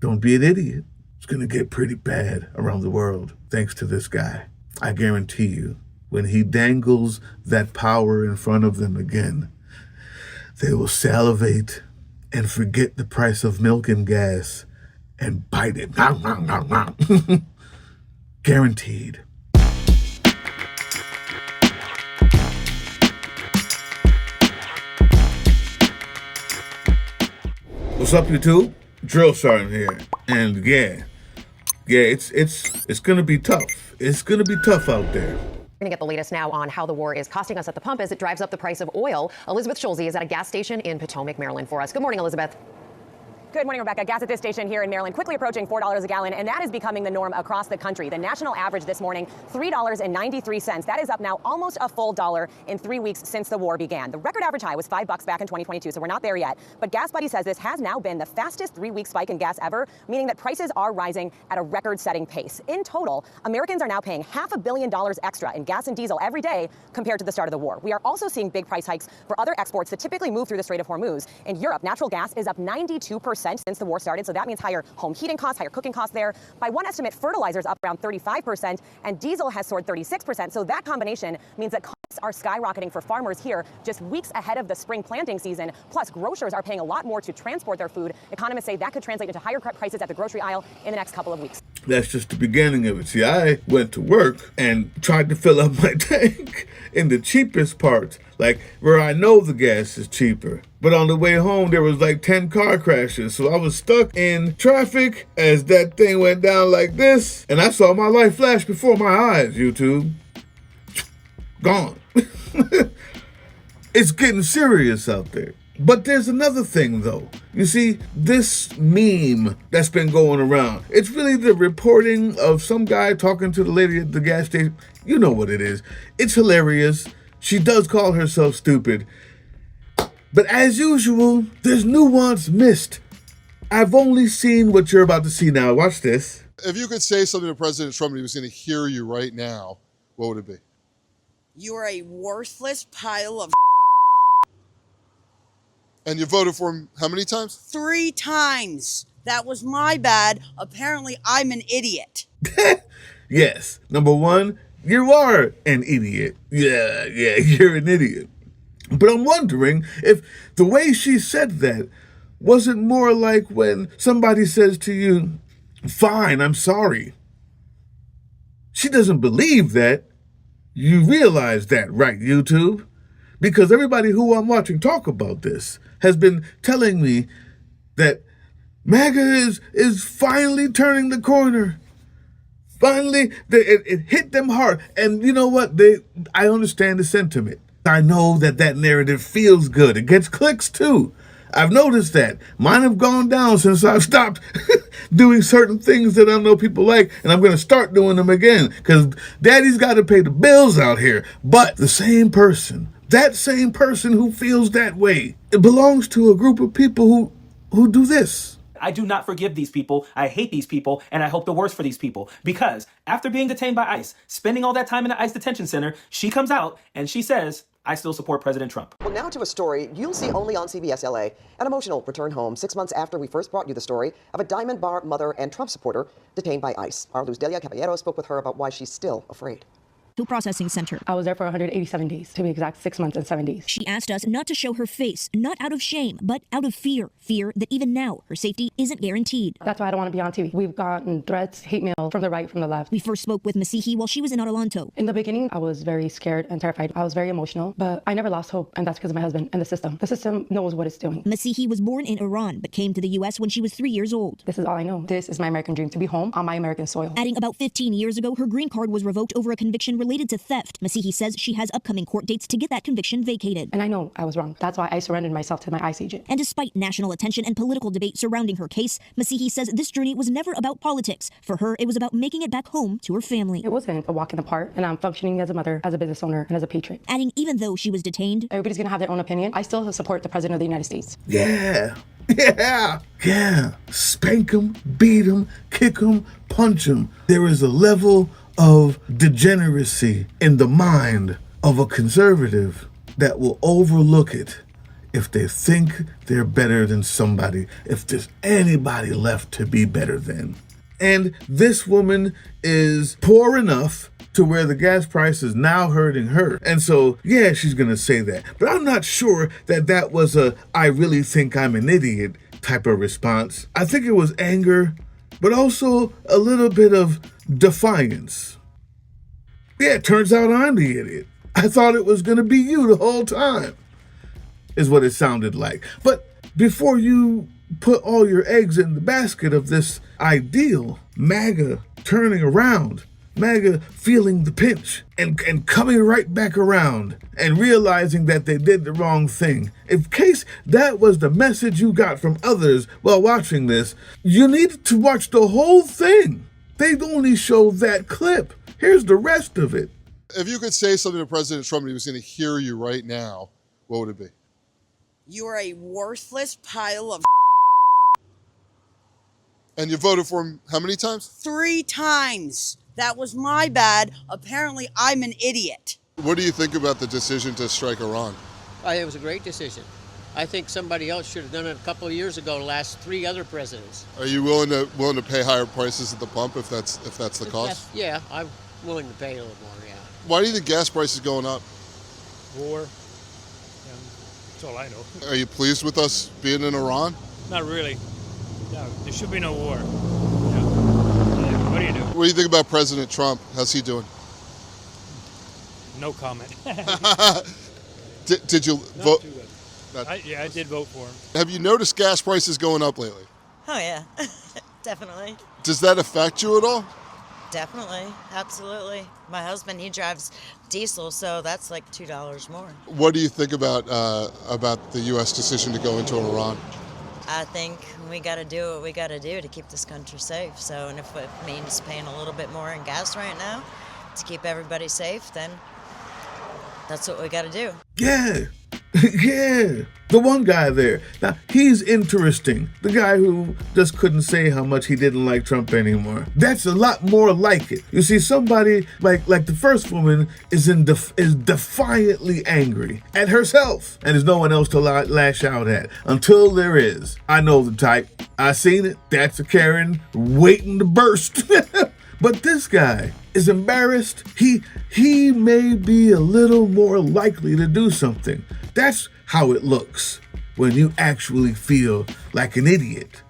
Don't be an idiot. It's going to get pretty bad around the world thanks to this guy. I guarantee you, when he dangles that power in front of them again, they will salivate and forget the price of milk and gas and bite it. Guaranteed. What's up, YouTube? Drill Sergeant here. And yeah, it's gonna be tough. It's gonna be tough out there. We're going to get the latest now on how the war is costing us at the pump as it drives up the price of oil. Elizabeth Schulze is at a gas station in Potomac, Maryland for us. Good morning, Elizabeth. Good morning, Rebecca. Gas at this station here in Maryland quickly approaching $4 a gallon, and that is becoming the norm across the country. The national average this morning, $3.93. That is up now almost a full dollar in 3 weeks since the war began. The record average high was $5 back in 2022, so we're not there yet. But Gas Buddy says this has now been the fastest 3-week spike in gas ever, meaning that prices are rising at a record-setting pace. In total, Americans are now paying $500 million extra in gas and diesel every day compared to the start of the war. We are also seeing big price hikes for other exports that typically move through the Strait of Hormuz. In Europe, natural gas is up 92% since the war started, so that means higher home heating costs, higher cooking costs there. By one estimate, fertilizer's up around 35%, and diesel has soared 36%, so that combination means that costs are skyrocketing for farmers here just weeks ahead of the spring planting season. Plus, grocers are paying a lot more to transport their food. Economists say that could translate into higher prices at the grocery aisle in the next couple of weeks. That's just the beginning of it. See, I went to work and tried to fill up my tank in the cheapest parts, like where I know the gas is cheaper. But on the way home, there was like 10 car crashes. So I was stuck in traffic as that thing went down like this. And I saw my life flash before my eyes, YouTube. Gone. It's getting serious out there. But there's another thing, though. You see, this meme that's been going around, it's really the reporting of some guy talking to the lady at the gas station. You know what it is. It's hilarious. She does call herself stupid. But as usual, there's nuance missed. I've only seen what you're about to see now. Watch this. If you could say something to President Trump and he was going to hear you right now, what would it be? You're a worthless pile of And you voted for him how many times? 3 times. That was my bad. Apparently, I'm an idiot. Yes. Number one, you are an idiot. Yeah, you're an idiot. But I'm wondering if the way she said that wasn't more like when somebody says to you, fine, I'm sorry. She doesn't believe that. You realize that, right, YouTube? Because everybody who I'm watching talk about this has been telling me that MAGA is finally turning the corner. Finally, it hit them hard. And you know what? I understand the sentiment. I know that narrative feels good. It gets clicks too. I've noticed that. Mine have gone down since I've stopped doing certain things that I know people like, and I'm going to start doing them again because daddy's got to pay the bills out here. But the same person, that same person who feels that way, it belongs to a group of people who do this. I do not forgive these people. I hate these people, and I hope the worst for these people. Because after being detained by ICE, spending all that time in the ICE detention center, she comes out and she says, I still support President Trump. Well, now to a story you'll see only on CBS LA. An emotional return home 6 months after we first brought you the story of a Diamond Bar mother and Trump supporter detained by ICE. Our Luz Delia Caballero spoke with her about why she's still afraid. Processing center. I was there for 187 days, to be exact, 6 months and 7 days. She asked us not to show her face, not out of shame, but out of fear. Fear that even now, her safety isn't guaranteed. That's why I don't want to be on TV. We've gotten threats, hate mail from the right, from the left. We first spoke with Masihi while she was in Adelanto. In the beginning, I was very scared and terrified. I was very emotional, but I never lost hope, and that's because of my husband and the system. The system knows what it's doing. Masihi was born in Iran, but came to the U.S. when she was 3 years old. This is all I know. This is my American dream, to be home on my American soil. Adding about 15 years ago, her green card was revoked over a conviction related to theft. Masihi says she has upcoming court dates to get that conviction vacated. And I know I was wrong. That's why I surrendered myself to my ICE agent. And despite national attention and political debate surrounding her case, Masihi says this journey was never about politics. For her, it was about making it back home to her family. It wasn't a walk in the park, and I'm functioning as a mother, as a business owner, and as a patriot. Adding, even though she was detained, everybody's gonna have their own opinion. I still support the President of the United States. Yeah. Spank him, beat him, kick him, punch him. There is a level of degeneracy in the mind of a conservative that will overlook it if they think they're better than somebody, if there's anybody left to be better than. And this woman is poor enough to where the gas price is now hurting her. And so, yeah, she's going to say that. But I'm not sure that that was a "I really think I'm an idiot" type of response. I think it was anger, but also a little bit of defiance. Yeah, it turns out I'm the idiot. I thought it was going to be you the whole time, is what it sounded like. But before you put all your eggs in the basket of this ideal, MAGA turning around, MAGA feeling the pinch and coming right back around and realizing that they did the wrong thing. In case that was the message you got from others while watching this, you needed to watch the whole thing. They only show that clip. Here's the rest of it. If you could say something to President Trump and he was going to hear you right now, what would it be? You are a worthless pile of And you voted for him how many times? 3 times. That was my bad. Apparently, I'm an idiot. What do you think about the decision to strike Iran? I think it was a great decision. I think somebody else should have done it a couple of years ago, the last 3 other presidents. Are you willing to pay higher prices at the pump if that's the cost? Yeah, I'm willing to pay a little more, yeah. Why do you think gas prices going up? War. That's all I know. Are you pleased with us being in Iran? Not really. No, there should be no war. What do you do? What do you think about President Trump? How's he doing? No comment. Did you Not vote? too good. I did vote for him. Have you noticed gas prices going up lately? Oh, yeah. Definitely. Does that affect you at all? Definitely. Absolutely. My husband, he drives diesel, so that's like $2 more. What do you think about the U.S. decision to go into Iran? I think we got to do what we got to do to keep this country safe. So, and if it means paying a little bit more in gas right now to keep everybody safe, then that's what we got to do. Yeah. Yeah. The one guy there. Now, he's interesting. The guy who just couldn't say how much he didn't like Trump anymore. That's a lot more like it. You see, somebody like the first woman is defiantly angry at herself. And there's no one else to lash out at. Until there is. I know the type. I seen it. That's a Karen waiting to burst. But this guy is embarrassed. He may be a little more likely to do something. That's how it looks when you actually feel like an idiot.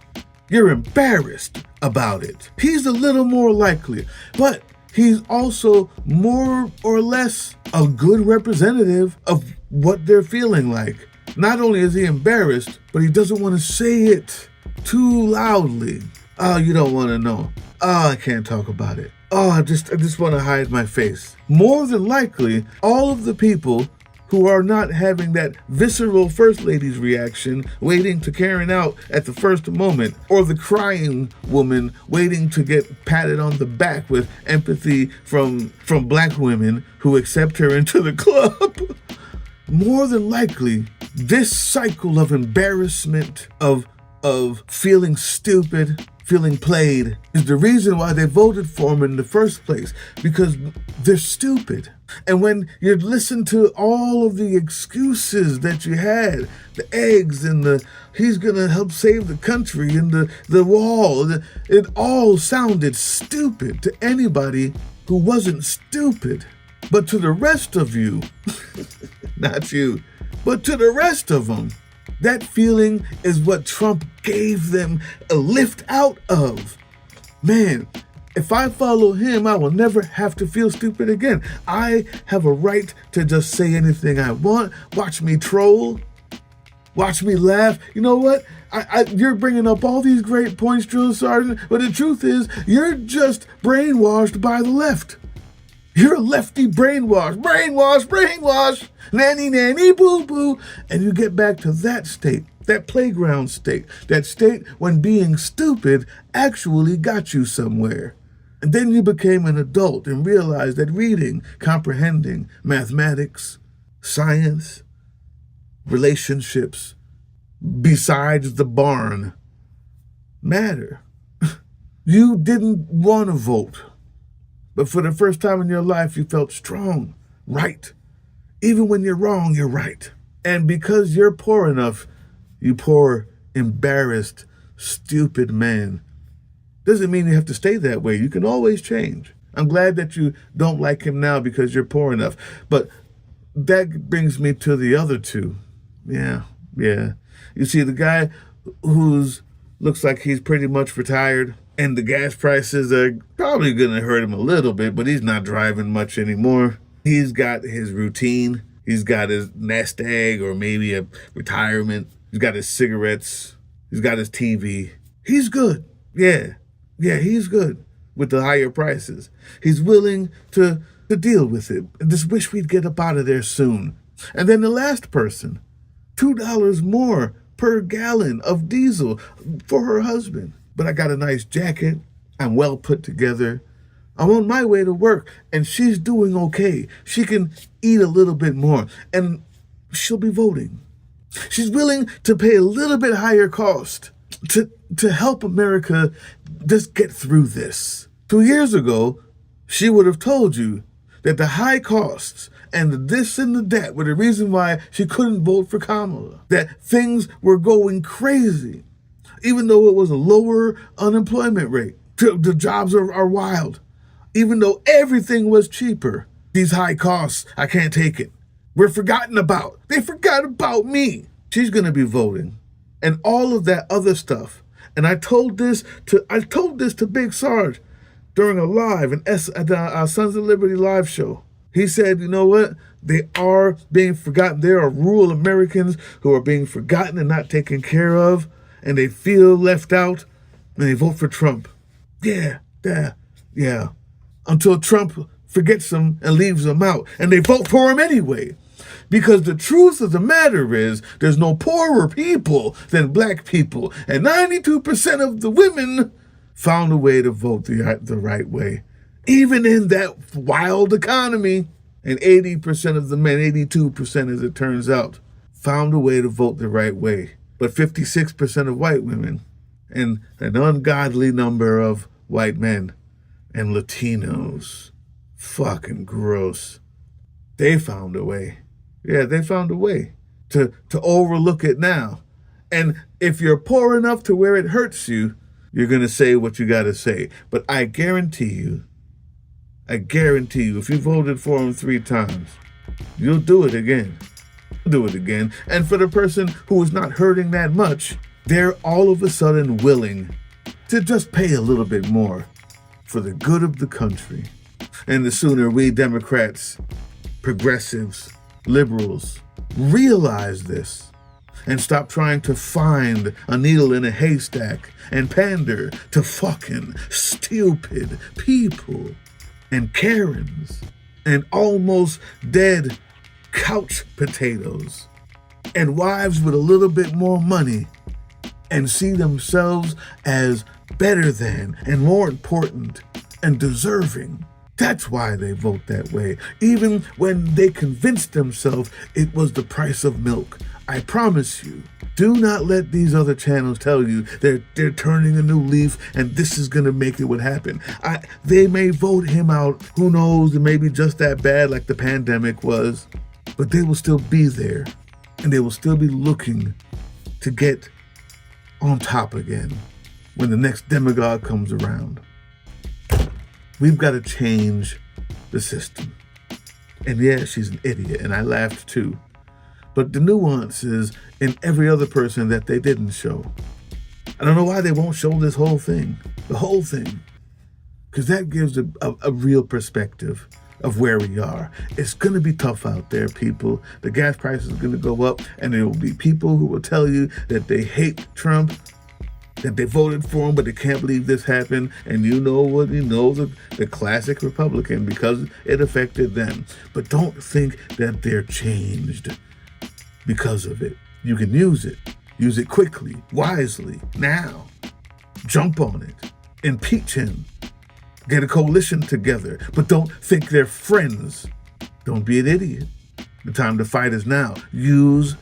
You're embarrassed about it. He's a little more likely, but he's also more or less a good representative of what they're feeling like. Not only is he embarrassed, but he doesn't want to say it too loudly. Oh, you don't want to know. Oh, I can't talk about it. Oh, I just want to hide my face. More than likely, all of the people who are not having that visceral first lady's reaction, waiting to Karen out at the first moment, or the crying woman waiting to get patted on the back with empathy from black women who accept her into the club. More than likely, this cycle of embarrassment, of feeling stupid, feeling played, is the reason why they voted for him in the first place, because they're stupid. And when you listen to all of the excuses that you had, the eggs and he's gonna help save the country and the wall, it all sounded stupid to anybody who wasn't stupid. But to the rest of you, not you, but to the rest of them, that feeling is what Trump gave them a lift out of. Man, if I follow him, I will never have to feel stupid again. I have a right to just say anything I want. Watch me troll. Watch me laugh. You know what? You're bringing up all these great points, Drill Sergeant, but the truth is, you're just brainwashed by the left. You're a lefty brainwash, nanny, boo-boo. And you get back to that state, that playground state, that state when being stupid actually got you somewhere. And then you became an adult and realized that reading, comprehending, mathematics, science, relationships, besides the barn, matter. You didn't want to vote. But for the first time in your life, you felt strong, right. Even when you're wrong, you're right. And because you're poor enough, you poor, embarrassed, stupid man, doesn't mean you have to stay that way. You can always change. I'm glad that you don't like him now because you're poor enough. But that brings me to the other two. Yeah. You see, the guy who's looks like he's pretty much retired, and the gas prices are probably going to hurt him a little bit, but he's not driving much anymore. He's got his routine. He's got his nest egg or maybe a retirement. He's got his cigarettes. He's got his TV. He's good. Yeah, he's good with the higher prices. He's willing to deal with it. I just wish we'd get up out of there soon. And then the last person, $2 more per gallon of diesel for her husband. But I got a nice jacket. I'm well put together. I'm on my way to work, and she's doing okay. She can eat a little bit more, and she'll be voting. She's willing to pay a little bit higher cost to help America just get through this. 2 years ago, she would have told you that the high costs and the this and the that were the reason why she couldn't vote for Kamala. That things were going crazy, even though it was a lower unemployment rate. The jobs are wild. Even though everything was cheaper, these high costs, I can't take it. We're forgotten about. They forgot about me. She's going to be voting. And all of that other stuff. And I told this to Big Sarge during a live at the Sons of Liberty live show. He said, you know what? They are being forgotten. There are rural Americans who are being forgotten and not taken care of, and they feel left out, and they vote for Trump. Yeah. Until Trump forgets them and leaves them out, and they vote for him anyway. Because the truth of the matter is, there's no poorer people than black people, and 92% of the women found a way to vote the right way. Even in that wild economy, and 80% of the men, 82% as it turns out, found a way to vote the right way. But 56% of white women, and an ungodly number of white men, and Latinos, fucking gross, they found a way. Yeah, they found a way to overlook it now. And if you're poor enough to where it hurts you, you're going to say what you got to say. But I guarantee you, if you voted for him 3 times, you'll do it again. And for the person who is not hurting that much, they're all of a sudden willing to just pay a little bit more for the good of the country. And the sooner we Democrats, progressives, liberals realize this and stop trying to find a needle in a haystack and pander to fucking stupid people and Karens and almost dead couch potatoes and wives with a little bit more money and see themselves as better than and more important and deserving. That's why they vote that way, even when they convinced themselves it was the price of milk. I promise you, do not let these other channels tell you they're turning a new leaf and this is going to make it what happened. They may vote him out. Who knows? It may be just that bad like the pandemic was. But they will still be there, and they will still be looking to get on top again when the next demagogue comes around. We've got to change the system. And yeah, she's an idiot, and I laughed too. But the nuance is in every other person that they didn't show. I don't know why they won't show this whole thing, the whole thing, because that gives a real perspective of where we are. It's going to be tough out there, people. The gas prices are going to go up, and there will be people who will tell you that they hate Trump, that they voted for him, but they can't believe this happened. And you know what? You know the classic Republican, because it affected them. But don't think that they're changed because of it. You can use it. Use it quickly, wisely, now. Jump on it. Impeach him. Get a coalition together, but don't think they're friends. Don't be an idiot. The time to fight is now. Use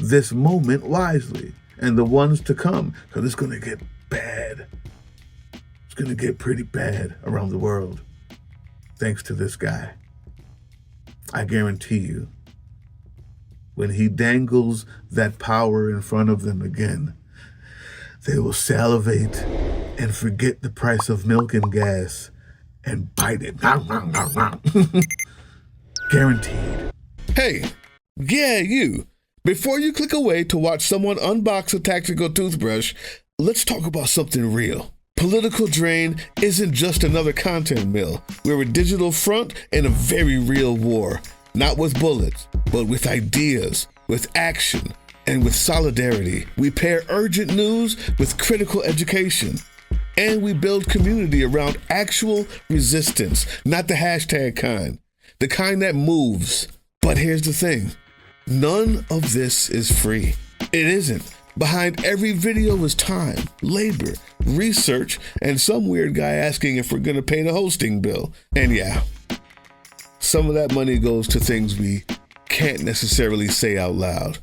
this moment wisely and the ones to come, because it's going to get bad. It's going to get pretty bad around the world, thanks to this guy. I guarantee you. when he dangles that power in front of them again, they will salivate and forget the price of milk and gas and bite it. Guaranteed. Hey, yeah, you. Before you click away to watch someone unbox a tactical toothbrush, let's talk about something real. Political Drain isn't just another content mill. We're a digital front in a very real war. Not with bullets, but with ideas, with action, and with solidarity. We pair urgent news with critical education. And we build community around actual resistance, not the hashtag kind. The kind that moves. But here's the thing. None of this is free. It isn't. Behind every video is time, labor, research, and some weird guy asking if we're gonna pay the hosting bill. And yeah, some of that money goes to things we can't necessarily say out loud.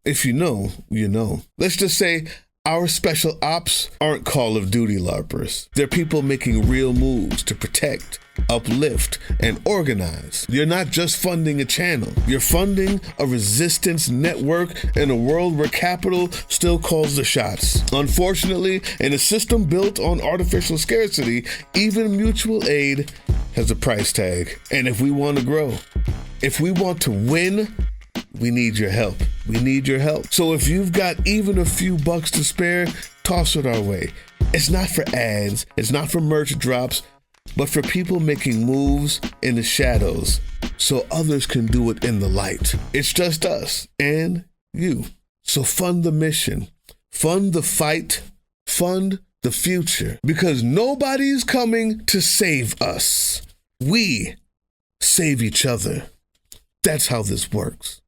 If you know, you know. Let's just say our special ops aren't Call of Duty LARPers. They're people making real moves to protect, uplift, and organize. You're not just funding a channel. You're funding a resistance network in a world where capital still calls the shots. Unfortunately, in a system built on artificial scarcity, even mutual aid has a price tag. And if we want to grow, if we want to win, we need your help. We need your help. So if you've got even a few bucks to spare, toss it our way. It's not for ads, it's not for merch drops, but for people making moves in the shadows so others can do it in the light. It's just us and you. So fund the mission, fund the fight, fund the future, because nobody's coming to save us. We save each other. That's how this works.